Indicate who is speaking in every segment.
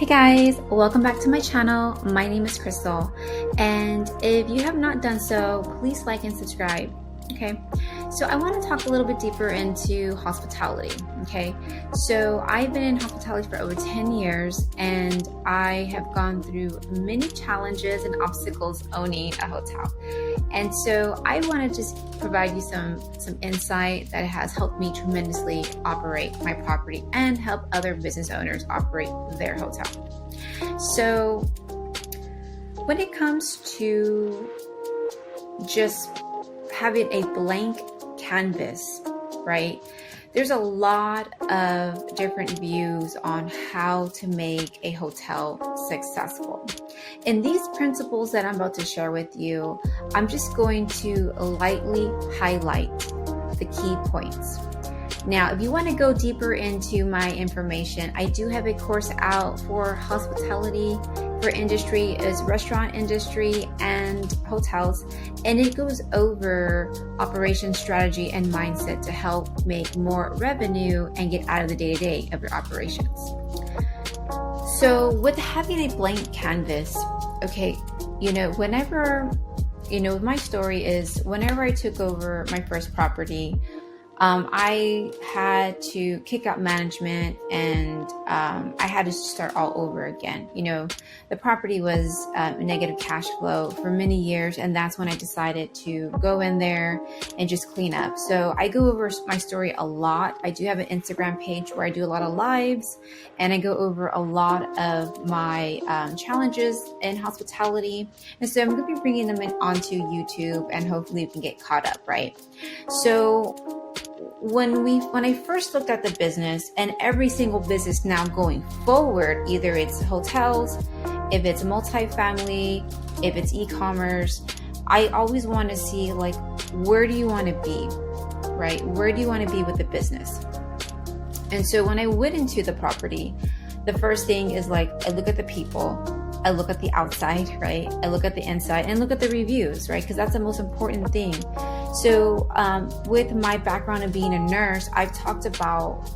Speaker 1: Hey guys, welcome back to my channel. My name is Crystal, and if you have not done so, please like and subscribe. Okay, so I want to talk a little bit deeper into hospitality. Okay, so I've been in hospitality for over 10 years, and I have gone through many challenges and obstacles owning a hotel. And so I want to just provide you some insight that has helped me tremendously operate my property and help other business owners operate their hotel. So when it comes to just having a blank canvas, right? There's a lot of different views on how to make a hotel successful. And these principles that I'm about to share with you, I'm just going to lightly highlight the key points. Now, if you want to go deeper into my information, I do have a course out for hospitality for industry, is restaurant industry and hotels, and it goes over operation strategy and mindset to help make more revenue and get out of the day-to-day of your operations. So with having a blank canvas, okay, my story is whenever I took over my first property, I had to kick out management and I had to start all over again. The property was negative cash flow for many years, and that's when I decided to go in there and just clean up. So I go over my story a lot. I do have an Instagram page where I do a lot of lives, and I go over a lot of my challenges in hospitality. And so I'm going to be bringing them onto YouTube, and hopefully you can get caught up, right? So when I first looked at the business, and every single business now going forward, either it's hotels, if it's multifamily, if it's e-commerce, I always want to see, like, where do you want to be, right? Where do you want to be with the business? And so when I went into the property, the first thing is, like, I look at the people, I look at the outside, right? I look at the inside and look at the reviews, right? Because that's the most important thing. So with my background of being a nurse, I've talked about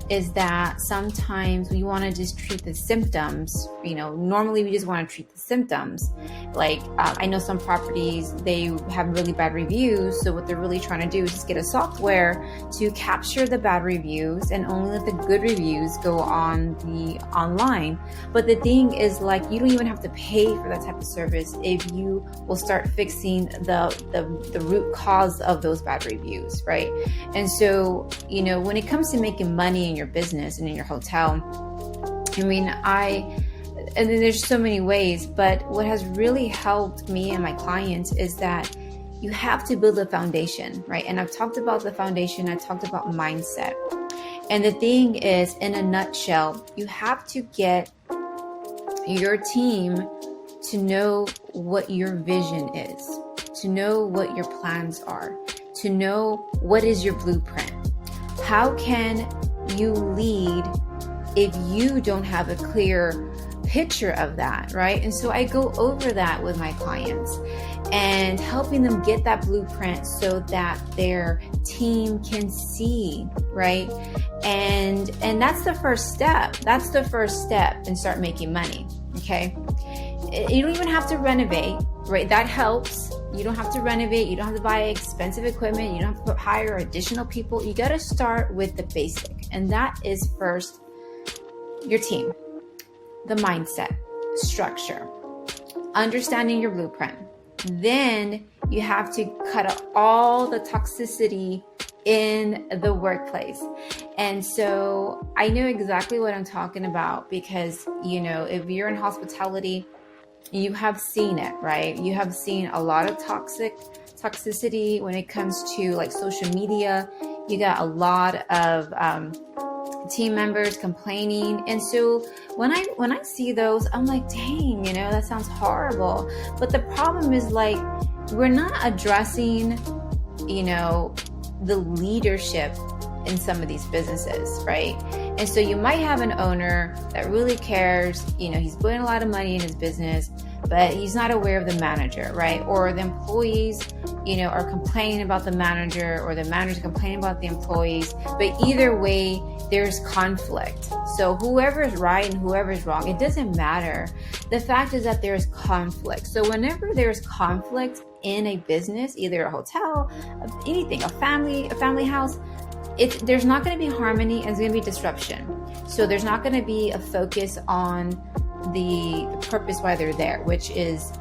Speaker 1: is that sometimes we want to just treat the symptoms. Normally we just want to treat the symptoms. Like I know some properties, they have really bad reviews. So what they're really trying to do is just get a software to capture the bad reviews and only let the good reviews go on the online. But the thing is, like, you don't even have to pay for that type of service if you will start fixing the root cause of those bad reviews, right? And so, when it comes to making money in your business and in your hotel, and there's so many ways, but what has really helped me and my clients is that you have to build a foundation, right? And I've talked about the foundation, I talked about mindset. And the thing is, in a nutshell, you have to get your team to know what your vision is, to know what your plans are, to know what is your blueprint. How can you lead if you don't have a clear picture of that, right? And so I go over that with my clients and helping them get that blueprint so that their team can see, right? And that's the first step. That's the first step and start making money, okay? You don't even have to renovate, right? That helps. You don't have to renovate. You don't have to buy expensive equipment. You don't have to hire additional people. You got to start with the basic. And that is first your team, the mindset, structure, understanding your blueprint. Then you have to cut out all the toxicity in the workplace. And so I know exactly what I'm talking about because, if you're in hospitality, you have seen it, right? You have seen a lot of toxicity when it comes to, like, social media. You got a lot of team members complaining. And so when I see those, I'm like, dang, that sounds horrible. But the problem is, like, we're not addressing, the leadership in some of these businesses, right? And so you might have an owner that really cares, he's putting a lot of money in his business, but he's not aware of the manager, right? Or the employees, are complaining about the manager, or the manager's complaining about the employees. But either way, there's conflict. So whoever's right and whoever's wrong, it doesn't matter. The fact is that there's conflict. So whenever there's conflict in a business, either a hotel, anything, a family house, there's not going to be harmony, and it's going to be disruption. So there's not going to be a focus on the purpose why they're there, which is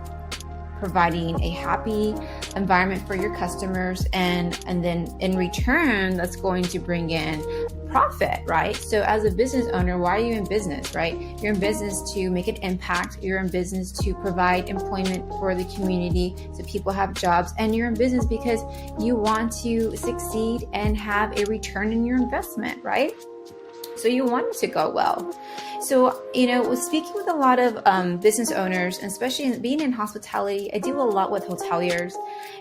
Speaker 1: providing a happy environment for your customers, and then in return, that's going to bring in profit, right? So as a business owner, why are you in business, right? You're in business to make an impact. You're in business to provide employment for the community so people have jobs, and you're in business because you want to succeed and have a return in your investment, right? So you want it to go well. So, speaking with a lot of business owners, and especially being in hospitality, I deal a lot with hoteliers.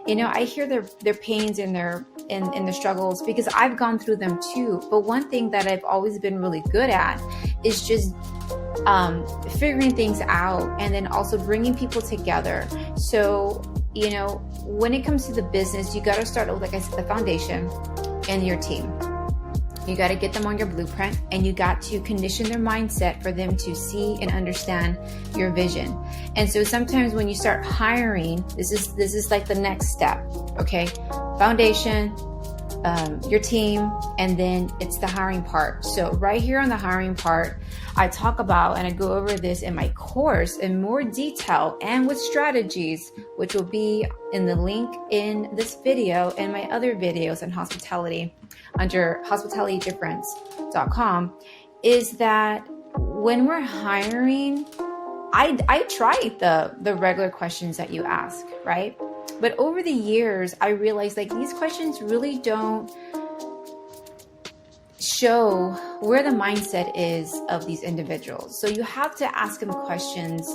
Speaker 1: I hear their pains and their struggles, because I've gone through them too. But one thing that I've always been really good at is just figuring things out, and then also bringing people together. So, when it comes to the business, you got to start with, like I said, the foundation and your team. You got to get them on your blueprint, and you got to condition their mindset for them to see and understand your vision. And so sometimes when you start hiring, this is like the next step. Okay. Foundation, your team, and then it's the hiring part. So right here on the hiring part, I talk about, and I go over this in my course in more detail and with strategies, which will be in the link in this video and my other videos in hospitality under hospitalitydifference.com, is that when we're hiring, I try the regular questions that you ask, right? But over the years, I realized like these questions really don't show where the mindset is of these individuals. So you have to ask them questions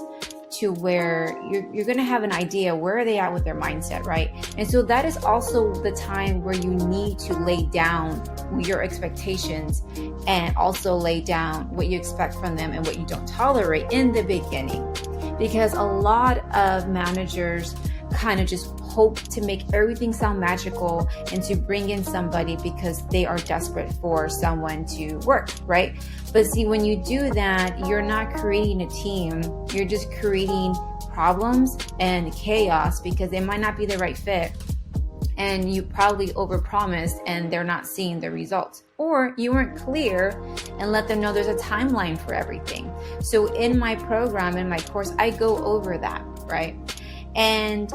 Speaker 1: to where you're going to have an idea where are they at with their mindset, right? And so that is also the time where you need to lay down your expectations, and also lay down what you expect from them and what you don't tolerate in the beginning. Because a lot of managers kind of just hope to make everything sound magical and to bring in somebody because they are desperate for someone to work, right? But see, when you do that, you're not creating a team. You're just creating problems and chaos, because they might not be the right fit. And you probably overpromised and they're not seeing the results. Or you weren't clear and let them know there's a timeline for everything. So in my program, in my course, I go over that, right? And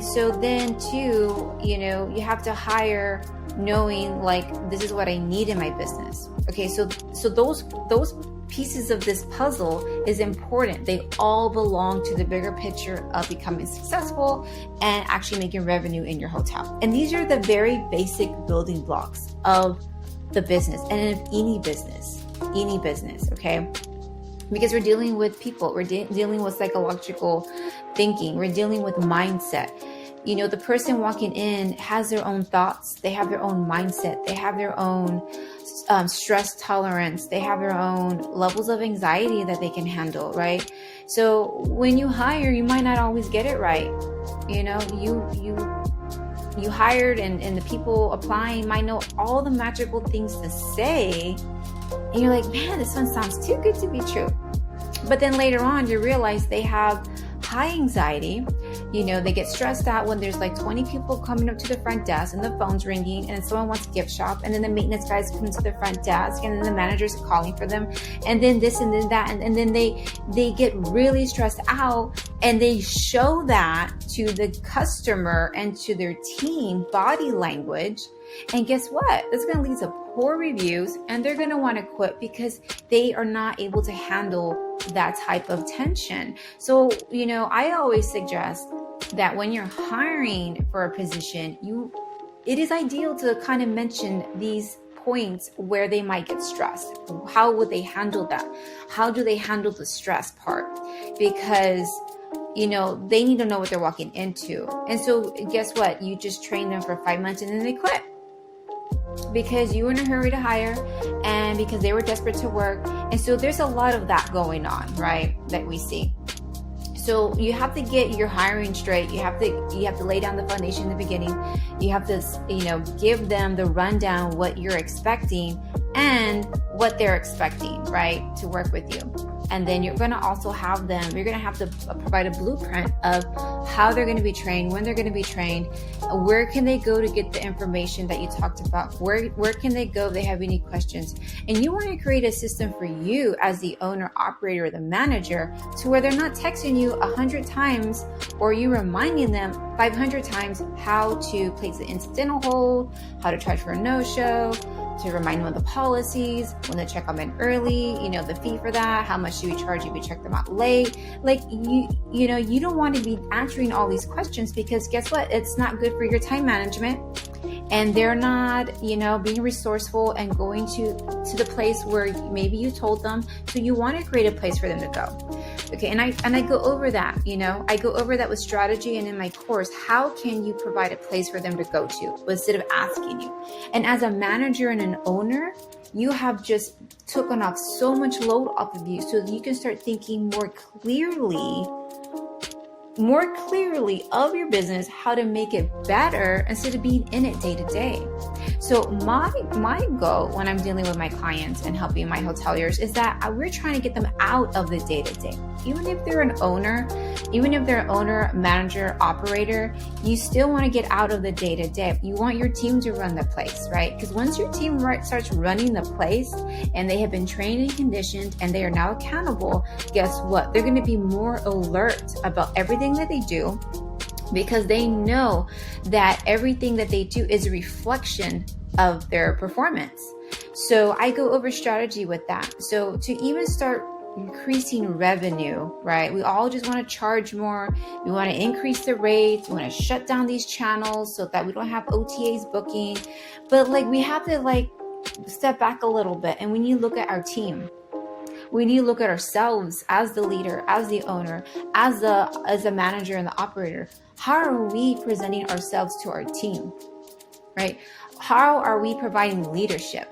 Speaker 1: so then too, you have to hire knowing like, this is what I need in my business. Okay. So those pieces of this puzzle is important. They all belong to the bigger picture of becoming successful and actually making revenue in your hotel. And these are the very basic building blocks of the business, and of any business, okay? Because we're dealing with people, we're dealing with psychological thinking, we're dealing with mindset. The person walking in has their own thoughts, they have their own mindset, they have their own stress tolerance, they have their own levels of anxiety that they can handle, right? So when you hire, you might not always get it right. You hired, and the people applying might know all the magical things to say, and you're like, man, this one sounds too good to be true. But then later on, you realize they have high anxiety. They get stressed out when there's like 20 people coming up to the front desk and the phone's ringing, and someone wants a gift shop, and then the maintenance guys come to the front desk, and then the manager's calling for them, and then this and then that, and then they get really stressed out, and they show that to the customer and to their team body language. And guess what? That's going to lead to poor reviews, and they're going to want to quit because they are not able to handle that type of tension. So, I always suggest that when you're hiring for a position, it is ideal to kind of mention these points where they might get stressed. How would they handle that? How do they handle the stress part? Because they need to know what they're walking into. And so guess what? You just train them for 5 months and then they quit. Because you were in a hurry to hire, and because they were desperate to work. And so there's a lot of that going on, right? That we see. So you have to get your hiring straight. You have to lay down the foundation in the beginning. You have to, give them the rundown, what you're expecting and what they're expecting, right, to work with you. And then you're going to also have to provide a blueprint of how they're going to be trained, when they're going to be trained, where can they go to get the information that you talked about, where can they go if they have any questions. And you want to create a system for you as the owner, operator, or the manager to where they're not texting you 100 times or you reminding them 500 times how to place an incidental hold, how to charge for a no-show, to remind them of the policies, when to check them in early, the fee for that, how much do we charge if you check them out late. Like you don't want to be answering all these questions, because guess what? It's not good for your time management. And they're not, being resourceful and going to the place where maybe you told them. So you want to create a place for them to go. Okay, and I go over that, I go over that with strategy, and in my course, how can you provide a place for them to go to instead of asking you? And as a manager and an owner, you have just taken off so much load off of you so that you can start thinking more clearly of your business, how to make it better instead of being in it day to day. So my goal when I'm dealing with my clients and helping my hoteliers is that we're trying to get them out of the day to day. Even if they're an owner, manager, operator, you still want to get out of the day to day. You want your team to run the place, right? Because once your team starts running the place and they have been trained and conditioned and they are now accountable, guess what? They're going to be more alert about everything that they do, because they know that everything that they do is a reflection of their performance. So I go over strategy with that. So to even start increasing revenue, right? We all just want to charge more. We want to increase the rates. We want to shut down these channels so that we don't have OTAs booking. But we have to step back a little bit, and we need to look at our team. We need to look at ourselves as the leader, as the owner, as the manager and the operator. How are we presenting ourselves to our team, right? How are we providing leadership?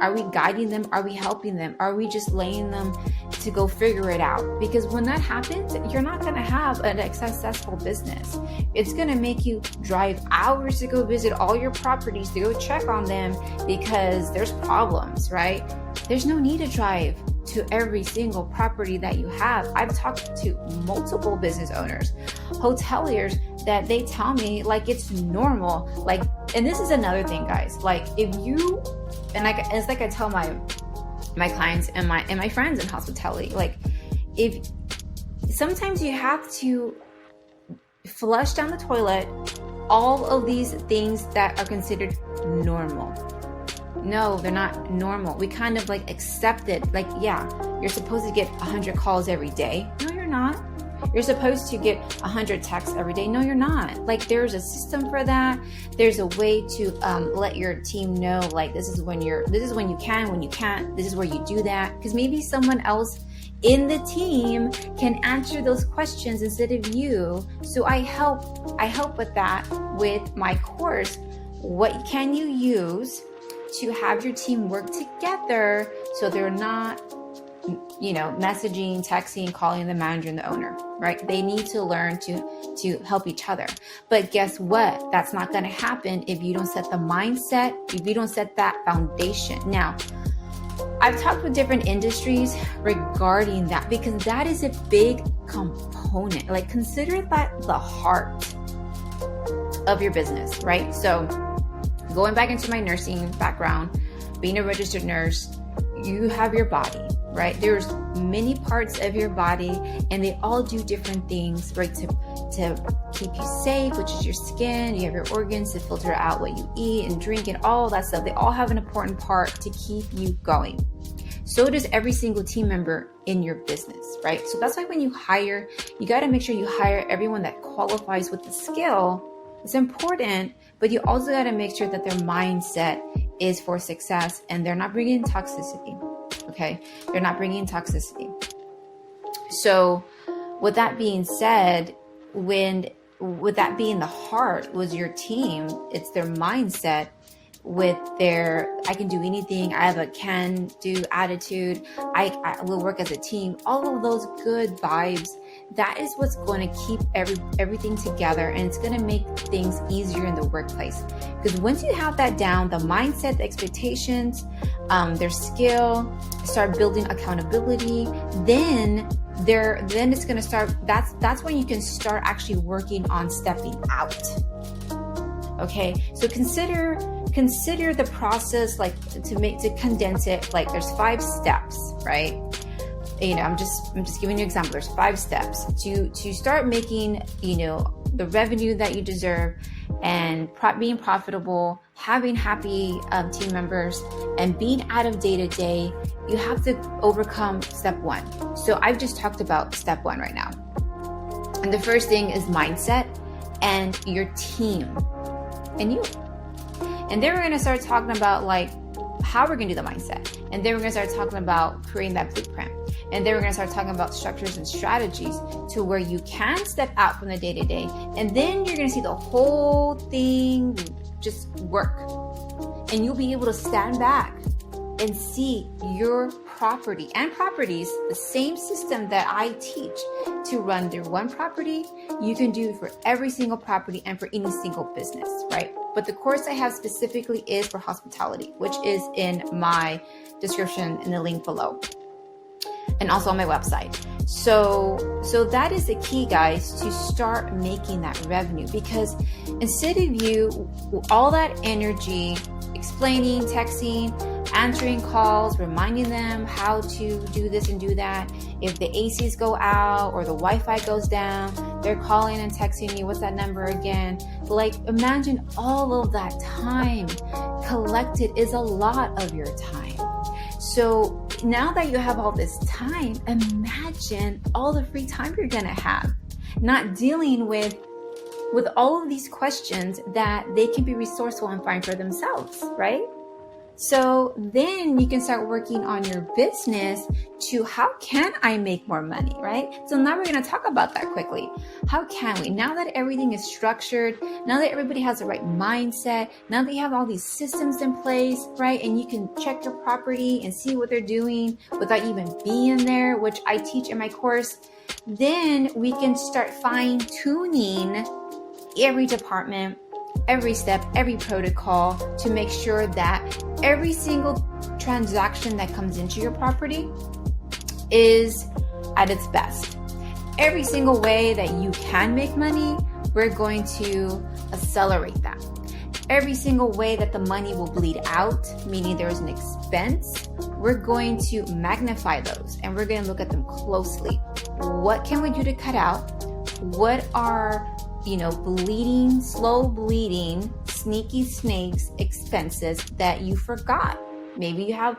Speaker 1: Are we guiding them? Are we helping them? Are we just laying them to go figure it out? Because when that happens, you're not going to have a successful business. It's going to make you drive hours to go visit all your properties, to go check on them because there's problems, right? There's no need to drive to every single property that you have. I've talked to multiple business owners, hoteliers, that they tell me it's normal. And this is another thing, guys. If you, it's like I tell my clients and my friends in hospitality, if sometimes you have to flush down the toilet all of these things that are considered normal. No, they're not normal. We kind of accept it. You're supposed to get 100 calls every day. No, you're not. You're supposed to get 100 texts every day. No, you're not. There's a system for that. There's a way to let your team know, this is when you can, when you can't, this is where you do that. Because maybe someone else in the team can answer those questions instead of you. So I help with that with my course. What can you use to have your team work together so they're not, messaging, texting, calling the manager and the owner, right? They need to learn to help each other. But guess what? That's not going to happen if you don't set the mindset, if you don't set that foundation. Now, I've talked with different industries regarding that, because that is a big component. Consider that the heart of your business, right? So going back into my nursing background, being a registered nurse, you have your body, right? There's many parts of your body and they all do different things, right? To keep you safe, which is your skin. You have your organs to filter out what you eat and drink and all that stuff. They all have an important part to keep you going. So does every single team member in your business, right? So that's why when you hire, you got to make sure you hire everyone that qualifies with the skill. It's important, but you also got to make sure that their mindset is for success and they're not bringing toxicity. Okay. They're not bringing toxicity. So with that being said, with that being the heart was your team, it's their mindset. with their I can do anything, I have a can do attitude, I will work as a team, all of those good vibes, that is what's going to keep everything together, and it's going to make things easier in the workplace. Because once you have that down, the mindset, the expectations, their skill, start building accountability, then it's going to start, that's when you can start actually working on stepping out. Okay, so consider the process, like to condense it, like there's 5 steps, right? I'm just giving you an example. There's 5 steps to start making, the revenue that you deserve, and being profitable, having happy team members, and being out of day to day. You have to overcome step 1. So I've just talked about step 1 right now. And the first thing is mindset and your team and you. And then we're going to start talking about like how we're going to do the mindset. And then we're going to start talking about creating that blueprint. And then we're going to start talking about structures and strategies to where you can step out from the day-to-day. And then you're going to see the whole thing just work. And you'll be able to stand back and see your property and properties, the same system that I teach to run through one property, you can do for every single property and for any single business, right? But the course I have specifically is for hospitality, which is in my description in the link below, and also on my website. So that is the key, guys, to start making that revenue, because instead of you, all that energy, explaining, texting, answering calls, reminding them how to do this and do that. If the ACs go out or the Wi-Fi goes down, they're calling and texting you, what's that number again? Like, imagine all of that time collected is a lot of your time. So now that you have all this time, imagine all the free time you're gonna have, not dealing with all of these questions that they can be resourceful and find for themselves, right? So then you can start working on your business to how can I make more money, right? So now we're going to talk about that quickly. How can we? Now that everything is structured, now that everybody has the right mindset, now that you have all these systems in place, right? And you can check your property and see what they're doing without even being there, which I teach in my course. Then we can start fine-tuning every department, every step, every protocol to make sure that every single transaction that comes into your property is at its best. Every single way that you can make money, we're going to accelerate that. Every single way that the money will bleed out, meaning there's an expense, we're going to magnify those and we're going to look at them closely. What can we do to cut out? What are bleeding, slow bleeding, sneaky snakes expenses that you forgot? Maybe you have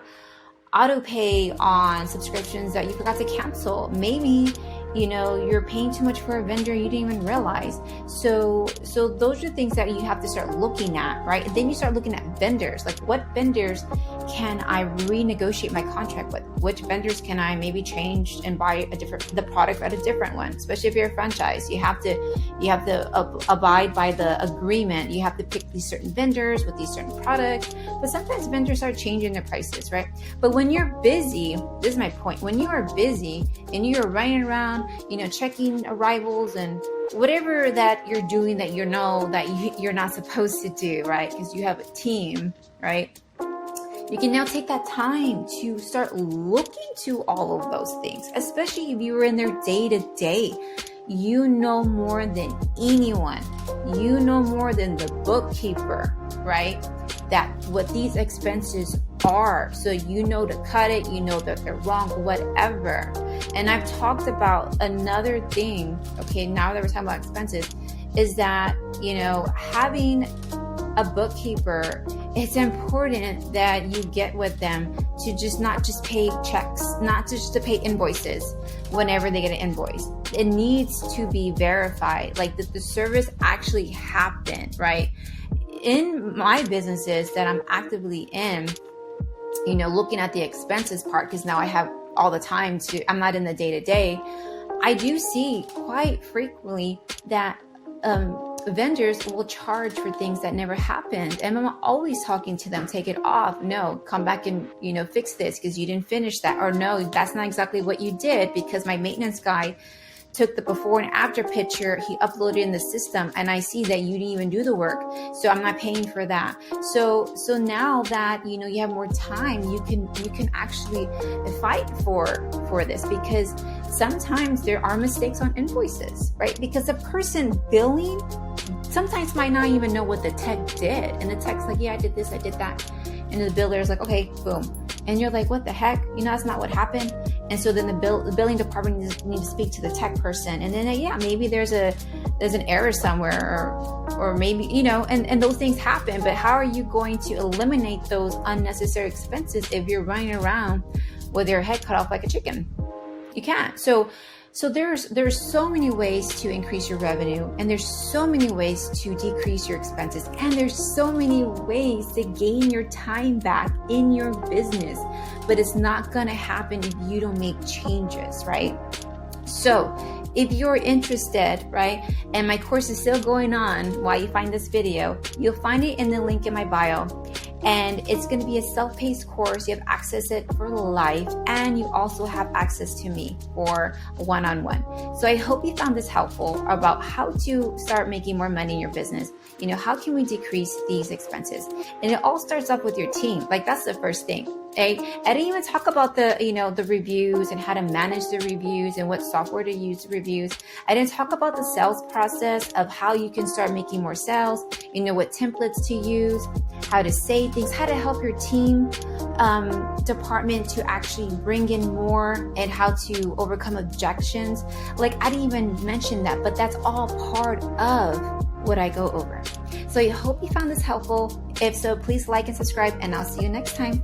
Speaker 1: auto pay on subscriptions that you forgot to cancel. Maybe you're paying too much for a vendor you didn't even realize. So those are things that you have to start looking at, right? And then you start looking at vendors, like what vendors can I renegotiate my contract with? Which vendors can I maybe change and buy the product at a different one? Especially if you're a franchise, you have to abide by the agreement. You have to pick these certain vendors with these certain products. But sometimes vendors are changing their prices, right? But when you're busy, this is my point. When you are busy and you are running around, checking arrivals and whatever that you're doing that you're not supposed to do, right? Because you have a team, right? You can now take that time to start looking to all of those things, especially if you were in their day to day. You know more than anyone. You know more than the bookkeeper, right? That what these expenses are. So you know to cut it, you know that they're wrong, whatever. And I've talked about another thing, okay, now that we're talking about expenses, is that, having a bookkeeper, it's important that you get with them to not just pay checks, not just to pay invoices whenever they get an invoice. It needs to be verified, like that the service actually happened, right? In my businesses that I'm actively in, looking at the expenses part, because now I have all the time I'm not in the day to day, I do see quite frequently that vendors will charge for things that never happened. And I'm always talking to them, take it off. No, come back and, fix this because you didn't finish that. Or no, that's not exactly what you did because my maintenance guy took the before and after picture, he uploaded in the system, and I see that you didn't even do the work, so I'm not paying for that. So now that you have more time, you can actually fight for this, because sometimes there are mistakes on invoices, right? Because the person billing sometimes might not even know what the tech did, and the tech's like, yeah, I did this, I did that, and the biller is like, okay, boom. And you're like, what the heck? That's not what happened. And so then the billing department needs to speak to the tech person. And then, maybe there's an error somewhere, or maybe, and those things happen. But how are you going to eliminate those unnecessary expenses if you're running around with your head cut off like a chicken? You can't. So there's so many ways to increase your revenue, and there's so many ways to decrease your expenses, and there's so many ways to gain your time back in your business, but it's not going to happen if you don't make changes, right? So if you're interested, right, and my course is still going on while you find this video, you'll find it in the link in my bio. And it's going to be a self-paced course. You have access to it for life, and you also have access to me for one-on-one. So I hope you found this helpful about how to start making more money in your business. How can we decrease these expenses? And it all starts off with your team. Like, that's the first thing. Okay? I didn't even talk about the reviews and how to manage the reviews and what software to use the reviews. I didn't talk about the sales process of how you can start making more sales, what templates to use, how to say things, how to help your team department to actually bring in more, and how to overcome objections. Like, I didn't even mention that, but that's all part of what I go over. So I hope you found this helpful. If so, please like and subscribe, and I'll see you next time.